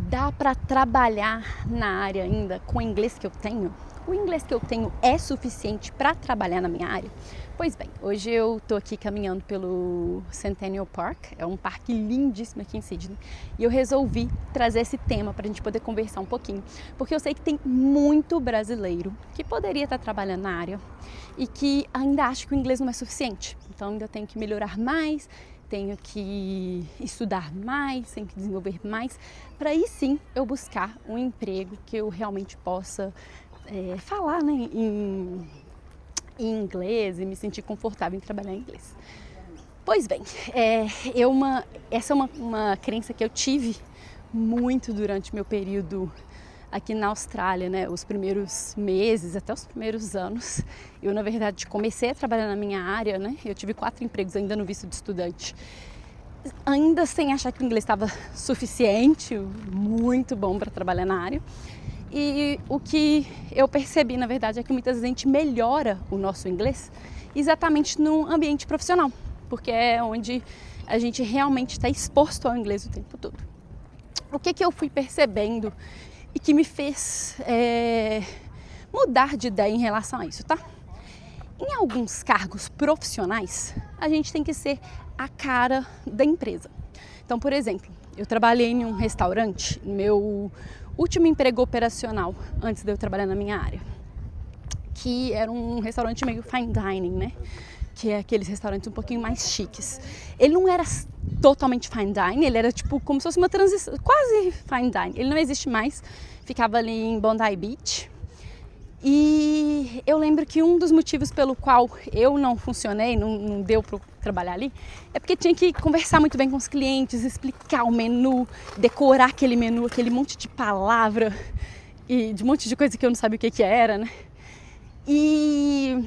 Dá para trabalhar na área ainda com o inglês que eu tenho? O inglês que eu tenho é suficiente para trabalhar na minha área? Pois bem, hoje eu estou aqui caminhando pelo Centennial Park, é um parque lindíssimo aqui em Sydney, e eu resolvi trazer esse tema para a gente poder conversar um pouquinho, porque eu sei que tem muito brasileiro que poderia estar trabalhando na área e que ainda acha que o inglês não é suficiente, então ainda tenho que melhorar mais, tenho que estudar mais, tenho que desenvolver mais, para aí sim eu buscar um emprego que eu realmente possa falar, né, em inglês e me sentir confortável em trabalhar em inglês. Pois bem, essa é uma crença que eu tive muito durante meu período aqui na Austrália, né? Os primeiros meses, até os primeiros anos. Eu, na verdade, comecei a trabalhar na minha área, né? Eu tive 4 empregos ainda no visto de estudante. Ainda sem achar que o inglês estava suficiente, muito bom para trabalhar na área. E o que eu percebi, na verdade, é que muitas vezes a gente melhora o nosso inglês exatamente no ambiente profissional, porque é onde a gente realmente está exposto ao inglês o tempo todo. O que eu fui percebendo e que me fez mudar de ideia em relação a isso, tá? Em alguns cargos profissionais, a gente tem que ser a cara da empresa. Então, por exemplo, eu trabalhei em um restaurante, meu último emprego operacional antes de eu trabalhar na minha área, que era um restaurante meio fine dining, né? Que é aqueles restaurantes um pouquinho mais chiques. Ele não era totalmente fine dining, ele era tipo como se fosse uma transição, quase fine dining. Ele não existe mais, ficava ali em Bondi Beach. E eu lembro que um dos motivos pelo qual eu não funcionei, não deu para trabalhar ali, é porque tinha que conversar muito bem com os clientes, explicar o menu, decorar aquele menu, aquele monte de palavra e de um monte de coisa que eu não sabia o que era, né? E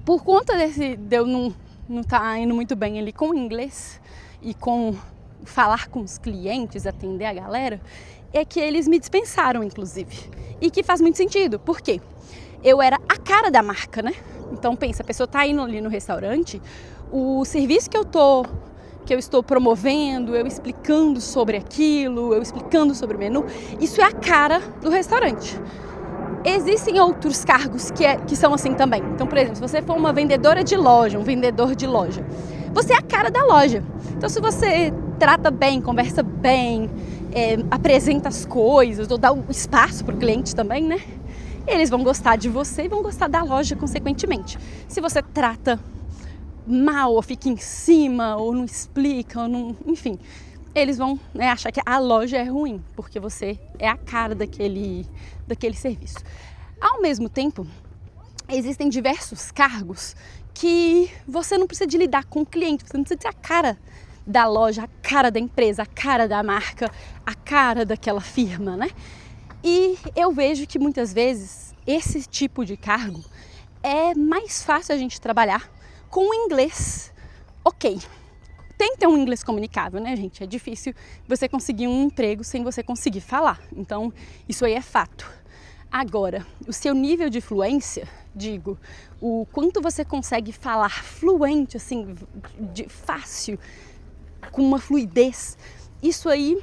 por conta de eu não estar indo muito bem ali com o inglês e com falar com os clientes, atender a galera, é que eles me dispensaram, inclusive. E que faz muito sentido, por quê? Eu era a cara da marca, né? Então pensa, a pessoa tá indo ali no restaurante, o serviço que eu estou promovendo, eu explicando sobre aquilo, eu explicando sobre o menu, isso é a cara do restaurante. Existem outros cargos que são assim também. Então, por exemplo, se você for uma vendedora de loja, um vendedor de loja, você é a cara da loja. Então, se você trata bem, conversa bem, apresenta as coisas, ou dá o espaço para o cliente também, né? Eles vão gostar de você e vão gostar da loja consequentemente. Se você trata mal, ou fica em cima, ou não explica, ou não, enfim, eles vão, né, achar que a loja é ruim, porque você é a cara daquele serviço. Ao mesmo tempo, existem diversos cargos que você não precisa de lidar com o cliente, você não precisa ser a cara da loja, a cara da empresa, a cara da marca, a cara daquela firma, né? E eu vejo que muitas vezes esse tipo de cargo é mais fácil a gente trabalhar com o inglês. Ok, tem que ter um inglês comunicável, né, gente? É difícil você conseguir um emprego sem você conseguir falar. Então, isso aí é fato. Agora, o seu nível de fluência, digo, o quanto você consegue falar fluente, assim, fácil, com uma fluidez, isso aí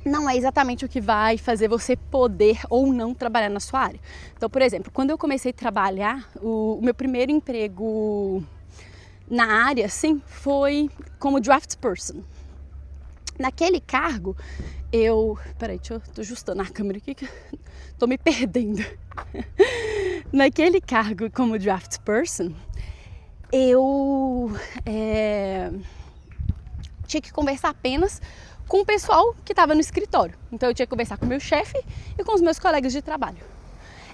não é exatamente o que vai fazer você poder ou não trabalhar na sua área. Então, por exemplo, quando eu comecei a trabalhar, o meu primeiro emprego na área, sim, foi como draftsperson. Naquele cargo, Peraí, tô ajustando a câmera aqui que tô me perdendo. Naquele cargo como draftsperson, eu tinha que conversar apenas com o pessoal que estava no escritório. Então eu tinha que conversar com o meu chefe e com os meus colegas de trabalho.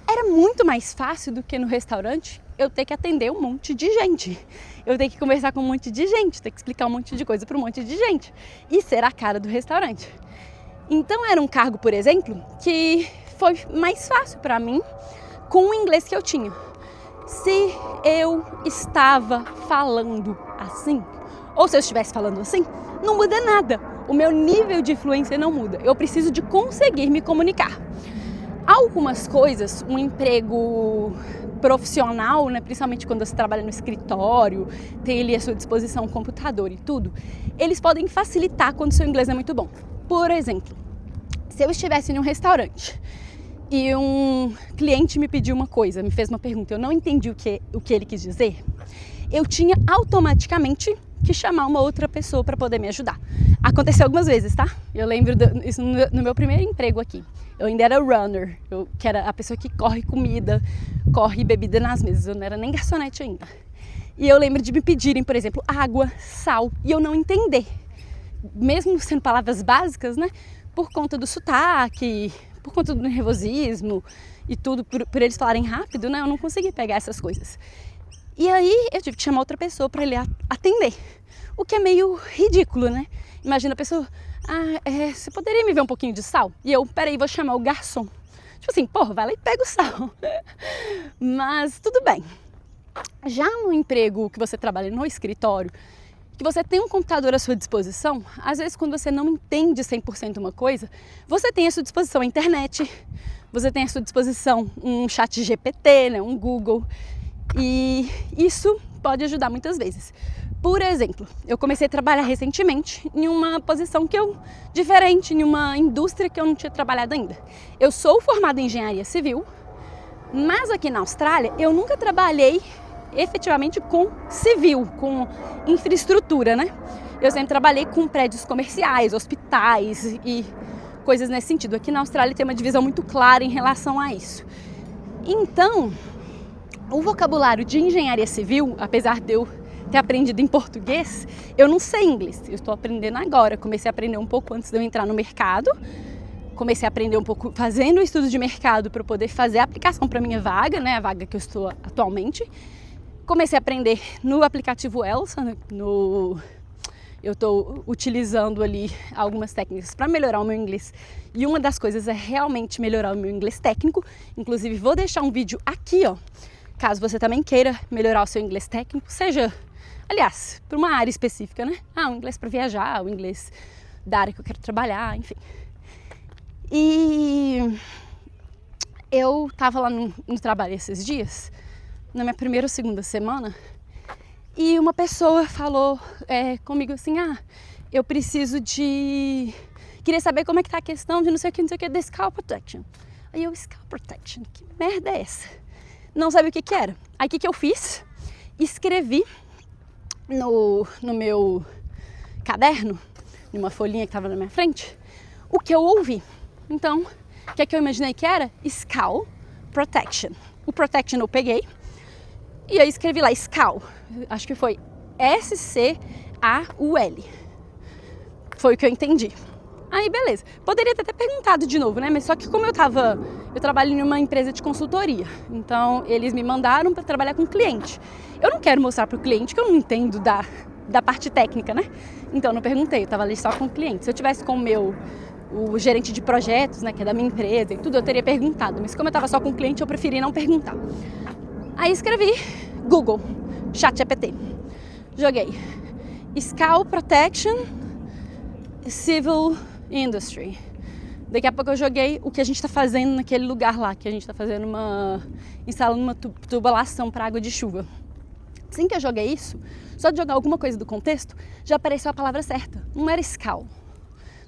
Era muito mais fácil do que no restaurante eu ter que atender um monte de gente. Eu ter que conversar com um monte de gente, ter que explicar um monte de coisa para um monte de gente e ser a cara do restaurante. Então era um cargo, por exemplo, que foi mais fácil para mim com o inglês que eu tinha. Se eu estava falando assim, ou se eu estivesse falando assim, não muda nada. O meu nível de fluência não muda. Eu preciso de conseguir me comunicar. Algumas coisas, um emprego profissional, né, principalmente quando você trabalha no escritório, tem ali à sua disposição um computador e tudo, eles podem facilitar quando seu inglês é muito bom. Por exemplo, Se eu estivesse em um restaurante e um cliente me pediu uma coisa, me fez uma pergunta, eu não entendi o que ele quis dizer, eu tinha automaticamente que chamar uma outra pessoa para poder me ajudar. Aconteceu algumas vezes, tá? Eu lembro isso no meu primeiro emprego aqui. Eu ainda era runner, que era a pessoa que corre comida, corre bebida nas mesas. Eu não era nem garçonete ainda. E eu lembro de me pedirem, por exemplo, água, sal, e eu não entender. Mesmo sendo palavras básicas, né? Por conta do sotaque, por conta do nervosismo e tudo, por eles falarem rápido, né? Eu não consegui pegar essas coisas. E aí eu tive que chamar outra pessoa para ele atender, o que é meio ridículo, né? Imagina a pessoa, você poderia me ver um pouquinho de sal? E eu, peraí, vou chamar o garçom. Tipo assim, porra, vai lá e pega o sal. Mas tudo bem. Já no emprego que você trabalha no escritório, que você tem um computador à sua disposição, às vezes quando você não entende 100% uma coisa, você tem à sua disposição a internet, você tem à sua disposição um chat GPT, né, um Google, e isso pode ajudar muitas vezes. Por exemplo, eu comecei a trabalhar recentemente em uma posição diferente, em uma indústria que eu não tinha trabalhado ainda. Eu sou formada em engenharia civil, mas aqui na Austrália eu nunca trabalhei efetivamente com civil, com infraestrutura, né? Eu sempre trabalhei com prédios comerciais, hospitais e coisas nesse sentido. Aqui na Austrália tem uma divisão muito clara em relação a isso. Então, o vocabulário de engenharia civil, apesar de eu ter aprendido em português, eu não sei inglês. Eu estou aprendendo agora. Comecei a aprender um pouco antes de eu entrar no mercado. Comecei a aprender um pouco fazendo o estudo de mercado para poder fazer a aplicação para minha vaga, né? A vaga que eu estou atualmente. Comecei a aprender no aplicativo Elsa. Eu estou utilizando ali algumas técnicas para melhorar o meu inglês. E uma das coisas é realmente melhorar o meu inglês técnico. Inclusive, vou deixar um vídeo aqui, ó. Caso você também queira melhorar o seu inglês técnico, seja, aliás, para uma área específica, né? O inglês para viajar, o inglês da área que eu quero trabalhar, enfim. E eu estava lá no trabalho esses dias, na minha primeira ou segunda semana, e uma pessoa falou comigo assim, eu preciso queria saber como é que tá a questão de não sei o que, da Scalp Protection. Aí eu, Scalp Protection, que merda é essa? Não sabia o que era. Aí o que eu fiz? Escrevi no meu caderno, numa folhinha que estava na minha frente, o que eu ouvi. Então, o que eu imaginei que era? Scalp Protection. O Protection eu peguei e aí escrevi lá, Scalp. Acho que foi S-C-A-U-L. Foi o que eu entendi. Aí, beleza. Poderia ter até perguntado de novo, né? Mas só que como eu trabalho em uma empresa de consultoria. Então, eles me mandaram para trabalhar com cliente. Eu não quero mostrar para o cliente que eu não entendo da parte técnica, né? Então, eu não perguntei. Eu estava ali só com o cliente. Se eu tivesse com o gerente de projetos, né? Que é da minha empresa e tudo, eu teria perguntado. Mas como eu estava só com o cliente, eu preferi não perguntar. Aí, escrevi Google, ChatGPT. Joguei Scalp Protection Civil Industry. Daqui a pouco eu joguei o que a gente está fazendo naquele lugar lá, que a gente está fazendo instalando uma tubulação para água de chuva. Assim que eu joguei isso, só de jogar alguma coisa do contexto, já apareceu a palavra certa. Não era Scalp,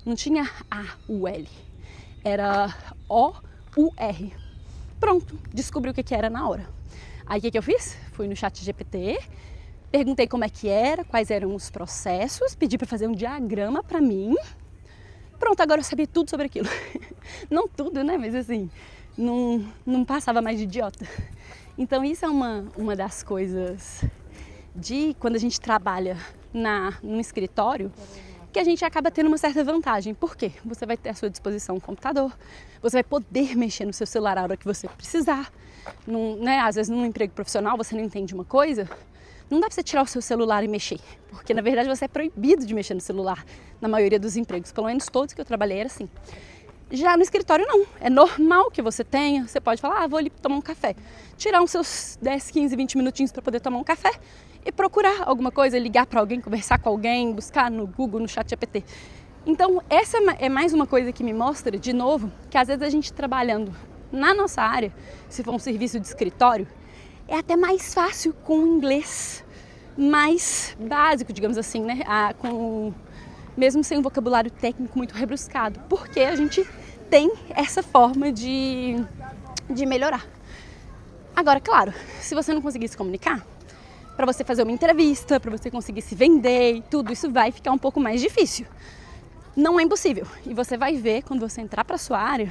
não tinha A-U-L, era O-U-R. Pronto, descobri o que era na hora. Aí o que eu fiz? Fui no ChatGPT, perguntei como é que era, quais eram os processos, pedi para fazer um diagrama para mim. Pronto, agora eu sabia tudo sobre aquilo. Não tudo, né? Mas assim, não passava mais de idiota. Então isso é uma das coisas de quando a gente trabalha num escritório, que a gente acaba tendo uma certa vantagem. Por quê? Você vai ter à sua disposição um computador, você vai poder mexer no seu celular a hora que você precisar. Né? Às vezes num emprego profissional você não entende uma coisa, não dá pra você tirar o seu celular e mexer, porque na verdade você é proibido de mexer no celular na maioria dos empregos, pelo menos todos que eu trabalhei era assim. Já no escritório não, é normal que você tenha, você pode falar, vou ali tomar um café, tirar uns seus 10, 15, 20 minutinhos para poder tomar um café e procurar alguma coisa, ligar para alguém, conversar com alguém, buscar no Google, no ChatGPT. Então essa é mais uma coisa que me mostra, de novo, que às vezes a gente trabalhando na nossa área, se for um serviço de escritório, é até mais fácil com o inglês mais básico, digamos assim, né? Mesmo sem um vocabulário técnico muito rebuscado, porque a gente tem essa forma de melhorar. Agora, claro, se você não conseguir se comunicar, para você fazer uma entrevista, para você conseguir se vender e tudo, isso vai ficar um pouco mais difícil. Não é impossível. E você vai ver quando você entrar para a sua área,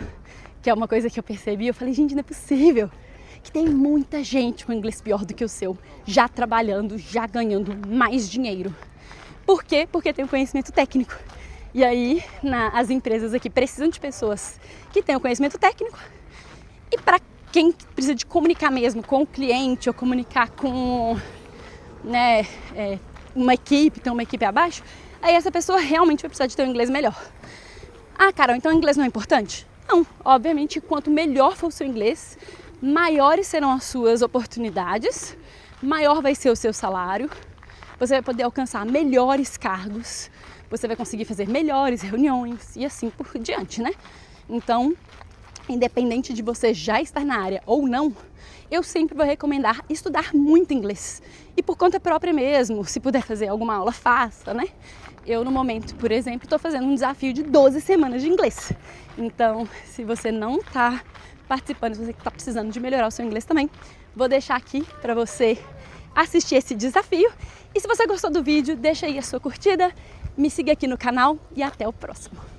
que é uma coisa que eu percebi, eu falei, gente, não é possível que tem muita gente com inglês pior do que o seu, já trabalhando, já ganhando mais dinheiro. Por quê? Porque tem o conhecimento técnico. E aí, as empresas aqui precisam de pessoas que tenham conhecimento técnico. E para quem precisa de comunicar mesmo com o cliente ou comunicar com uma equipe, tem uma equipe abaixo, aí essa pessoa realmente vai precisar de ter um inglês melhor. Ah, Carol, então o inglês não é importante? Não, obviamente, quanto melhor for o seu inglês, maiores serão as suas oportunidades, maior vai ser o seu salário, você vai poder alcançar melhores cargos, você vai conseguir fazer melhores reuniões e assim por diante, né? Então, independente de você já estar na área ou não, eu sempre vou recomendar estudar muito inglês. E por conta própria mesmo, se puder fazer alguma aula, faça, né? Eu, no momento, por exemplo, estou fazendo um desafio de 12 semanas de inglês. Então, se você não está participando, se você está precisando de melhorar o seu inglês também, vou deixar aqui para você assistir esse desafio. E se você gostou do vídeo, deixa aí a sua curtida, me siga aqui no canal e até o próximo.